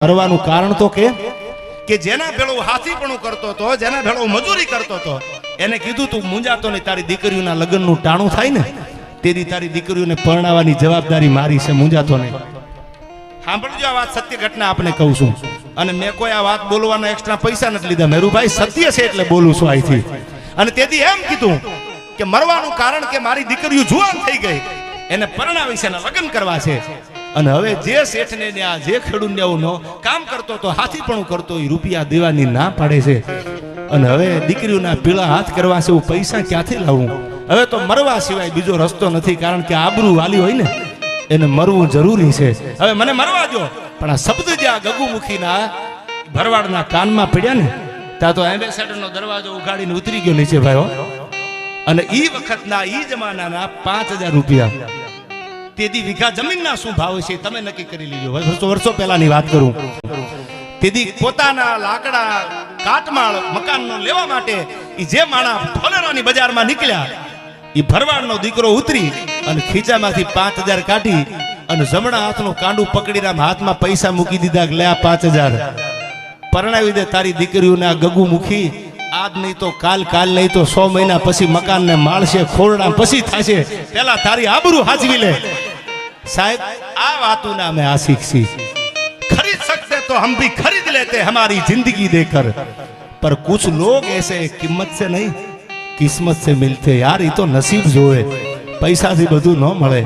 કરવાનું કારણ તો કે જેના ભેળો હાથીપણું કરતો હતો, જેના ભેળો મજૂરી કરતો હતો, એને કીધું તું મુંજાતો ને તારી દીકરીઓના લગ્નનું ટાણું થાય ને તેરી તારી દીકરીઓને પરણાવવાની જવાબદારી મારી છે, મુંજાતો નહીં. સાંભળજો, આ વાત સત્ય ઘટના આપને કહું છું અને મેં કોઈ આ વાત બોલવાના એક્સ્ટ્રા પૈસા નથી લીધા. મેરુભાઈ સત્ય છે એટલે બોલું છું અહીંથી. અને તેથી એમ કીધું કે મરવાનું કારણ કે મારી દીકરીઓ જુવાન થઈ ગઈ, એને પરણાવી છે ને લગ્ન કરવા છે. અને હવે જે શેઠને ત્યાં જે ખેડૂતને કામ કરતો તો હાથીપણું કરતો એ રૂપિયા દેવાની ના પાડે છે. અને હવે દીકરીઓના પીળા હાથ કરવા છે, હું પૈસા ક્યાંથી લાવું? હવે તો મરવા સિવાય બીજો રસ્તો નથી, કારણ કે આબરૂ વાલી હોય ને એને મરવું જરૂરી છે. હવે મને મરવા દો, પણ આ શબ્દ જે આ ગગુમુખીના ભરવાડના કાનમાં પડ્યા ને ત્યાં તો એમ્બેસેડરનો દરવાજો ઉગાડીને ઉતરી ગયો નીચે ભાઈઓ. અને ઈ વખતના ઈ જમાનાના 5000 રૂપિયા. તેથી વીઘા જમીનના શું ભાવ છે તમે નક્કી કરી લીધો. વર્ષો પહેલાની વાત કરું. તેથી પોતાના લાકડા કાટમાળ મકાનનો લેવા માટે ઈ જે માણા ફલેરાની બજારમાં નીકળ્યા, ઈ ભરવાડનો દીકરો ઉતરી અને ખીચામાંથી 5000 કાઢી અને જમણા હાથનું કાંડું પકડીને હાથમાં પૈસા મૂકી દીધા કે લે આ 5000 પરણાવી દે તારી દીકરીઓના ગગુમુખી. આજ નહીં તો કાલ, કાલ નહીં તો 100 મહિના પછી મકાનને માળશે, ખોરડા પછી થશે, પેલા તારી આબરૂ હાજવી લે. साहब आ बातों ना मैं आशिक सी खरीद सकते तो हम भी खरीद लेते हमारी जिंदगी देकर, पर कुछ लोग ऐसे कीमत से नहीं किस्मत से मिलते यार. ये तो नसीब जो है, पैसा से बधु न મળે.